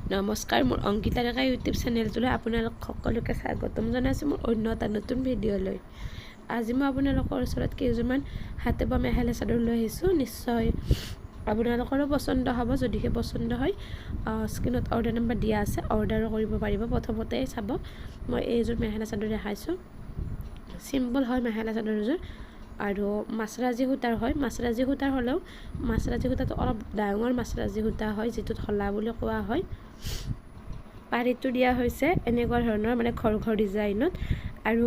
নমস্কাৰ, মোৰ অংকিতা ডেকা ইউটিউব চেনেলটোলৈ আপোনালোক সকলোকে স্বাগতম জনাইছোঁ মোৰ অন্য এটা নতুন ভিডিঅ'লৈ। আজি মই আপোনালোকৰ ওচৰত কেইযোৰমান হাতে বোৱা মেখেলা চাদৰ লৈ আহিছোঁ। নিশ্চয় আপোনালোকৰো পচন্দ হ'ব। যদিহে পচন্দ হয় স্ক্ৰীণত অৰ্ডাৰ নম্বৰ দিয়া আছে, অৰ্ডাৰো কৰিব পাৰিব। প্ৰথমতে চাব, মই এইযোৰ মেখেলা চাদৰ দেখাইছোঁ। চিম্পল হয় মেখেলা চাদৰযোৰ আৰু মাছৰাজি সূতাৰ হয়। মাছৰাজি সূতাৰ হ'লেও মাছৰাজি সূতাটো অলপ ডাঙৰ মাছৰাজি সূতা হয়, যিটোত হলা বুলি কোৱা হয়। পাৰীটো দিয়া হৈছে এনেকুৱা ধৰণৰ মানে ঘৰ ডিজাইনত, আৰু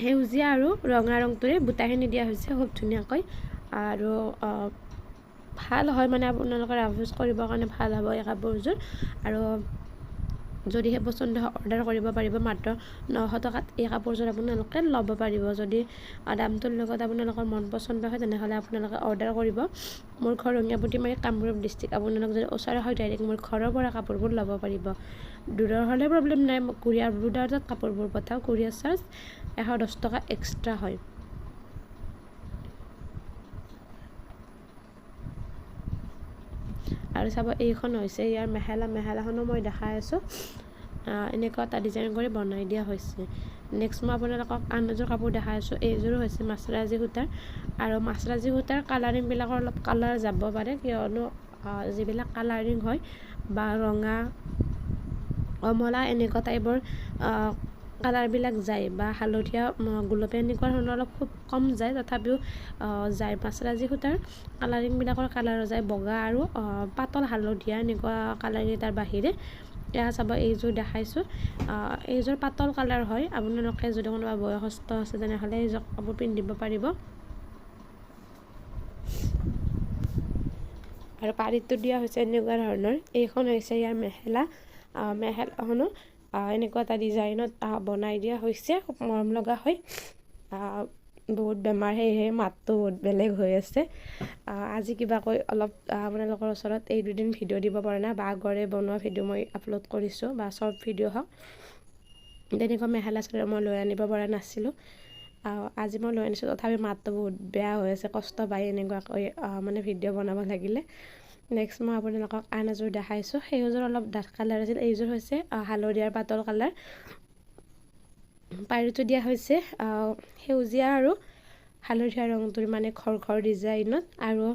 সেউজীয়া আৰু ৰঙা ৰংটোৰে বুটাখিনি দিয়া হৈছে খুব ধুনীয়াকৈ। আৰু ভাল হয় মানে আপোনালোকে ইউজ কৰিবৰ কাৰণে ভাল হ'ব এই কাপোৰযোৰ। আৰু যদিহে পচন্দ হয় অৰ্ডাৰ কৰিব পাৰিব। মাত্ৰ 900 টকাত এই কাপোৰযোৰ আপোনালোকে ল'ব পাৰিব। যদি দামটোৰ লগত আপোনালোকৰ মন পচন্দ হয় তেনেহ'লে আপোনালোকে অৰ্ডাৰ কৰিব। মোৰ ঘৰ ৰঙিয়াপট্টিমাৰী, কামৰূপ ডিষ্ট্ৰিক্ট। আপোনালোক যদি ওচৰৰ হয় ডাইৰেক্ট মোৰ ঘৰৰ পৰা কাপোৰবোৰ ল'ব পাৰিব। দূৰৰ হ'লে প্ৰব্লেম নাই, কুৰিয়াৰ চাৰ্জত কাপোৰবোৰ পঠাওঁ। কুৰিয়াৰ চাৰ্জ 110 টকা এক্সট্ৰা হয়। আৰু চাব, এইখন হৈছে ইয়াৰ মেখেলাখনো মই দেখাই আছোঁ। এনেকুৱা এটা ডিজাইন কৰি বনাই দিয়া হৈছে। নেক্সট মই আপোনালোকক আন এযোৰ কাপোৰ দেখাই আছোঁ। এইযোৰো হৈছে মাছৰাজি সূতাৰ, আৰু মাছৰাজি সূতাৰ কালাৰিংবিলাকৰ অলপ কালাৰ যাব পাৰে, কিয়নো যিবিলাক কালাৰিং হয় বা ৰঙা, কমলা এনেকুৱা টাইপৰ কালাৰবিলাক যায়, বা হালধীয়া, গোলপীয়া এনেকুৱা ধৰণৰ অলপ খুব কম যায়, তথাপিও যায়। মাছৰাজি সূতাৰ কালাৰিংবিলাকৰ কালাৰ যায় বগা আৰু পাতল হালধীয়া এনেকুৱা কালাৰকেইটাৰ বাহিৰে। এয়া চাব, এইযোৰ দেখাইছোঁ। এইযোৰ পাতল কালাৰ হয়। আপোনালোকে যদি কোনোবা বয়সস্থ আছে তেনেহ'লে এইযোৰ কাপোৰ পিন্ধিব পাৰিব। আৰু পাৰীটো দিয়া হৈছে এনেকুৱা ধৰণৰ। এইখন হৈছে ইয়াৰ মেখেলাখনো এনেকুৱা এটা ডিজাইনত বনাই দিয়া হৈছে, খুব মৰম লগা হয়। বহুত বেমাৰ, সেয়েহে মাতটো বহুত বেলেগ হৈ আছে। আজি কিবাকৈ অলপ আপোনালোকৰ ওচৰত এই দুদিন ভিডিঅ' দিব পৰা নাই, বা আগৰে বনোৱা ভিডিঅ' মই আপলোড কৰিছোঁ, বা শ্বৰ্ট ভিডিঅ' হওক, তেনেকুৱা মেখেলা চাদৰ মই লৈ আনিব পৰা নাছিলোঁ। আজি মই লৈ আনিছোঁ, তথাপি মাতটো বহুত বেয়া হৈ আছে, কষ্ট পাই এনেকুৱাকৈ মানে ভিডিঅ' বনাব লাগিলে। নেক্সট মই আপোনালোকক আন এযোৰ দেখাইছোঁ। সেইযোৰ অলপ ডাঠ কালাৰ আছিল। এইযোৰ হৈছে হালধীয়াৰ পাতল কালাৰ। পাৰীটো দিয়া হৈছে সেউজীয়া আৰু হালধীয়া ৰংটোৰ মানে ঘৰ ডিজাইনত, আৰু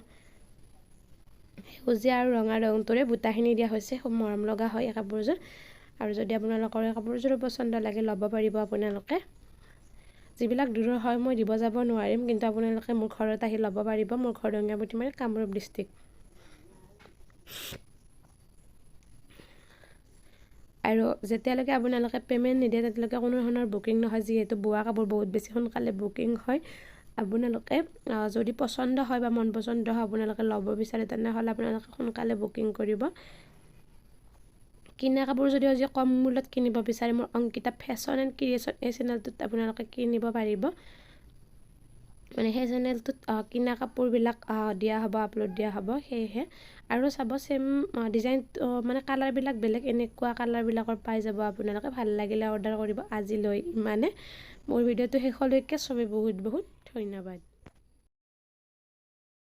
সেউজীয়া আৰু ৰঙা ৰংটোৰে বুটাখিনি দিয়া হৈছে। খুব মৰম লগা হয় এই কাপোৰযোৰ। আৰু যদি আপোনালোকৰ এই কাপোৰযোৰো পচন্দ লাগে ল'ব পাৰিব আপোনালোকে। যিবিলাক দূৰৰ হয় মই দিব যাব নোৱাৰিম, কিন্তু আপোনালোকে মোৰ ঘৰত আহি ল'ব পাৰিব। মোৰ ঘৰ ৰঙিয়াপট্টিমাৰী, কামৰূপ ডিষ্ট্ৰিক্ট। আৰু যেতিয়ালৈকে আপোনালোকে পে'মেণ্ট নিদিয়ে তেতিয়ালৈকে কোনো ধৰণৰ বুকিং নহয়, যিহেতু বোৱা কাপোৰ বহুত বেছি সোনকালে বুকিং হয়। আপোনালোকে যদি পচন্দ হয় বা মন পচন্দ হয় আপোনালোকে ল'ব বিচাৰে তেনেহ'লে আপোনালোকে সোনকালে বুকিং কৰিব। কিনা কাপোৰ যদিও আজি কম মূল্যত কিনিব বিচাৰে, মোৰ অংকিতা ফেশ্বন এণ্ড ক্ৰিয়েশ্যন এই চেনেলটোত আপোনালোকে কিনিব পাৰিব। মানে সেই চেনেলটোত কিনা কাপোৰবিলাক দিয়া হ'ব, আপলোড দিয়া হ'ব। সেয়েহে আৰু চাব, চেম ডিজাইন মানে কালাৰবিলাক বেলেগ, এনেকুৱা কালাৰবিলাকৰ পাই যাব আপোনালোকে। ভাল লাগিলে অৰ্ডাৰ কৰিব। আজিলৈ ইমানে। মোৰ ভিডিঅ'টো শেষলৈকে চবেই বহুত ধন্যবাদ।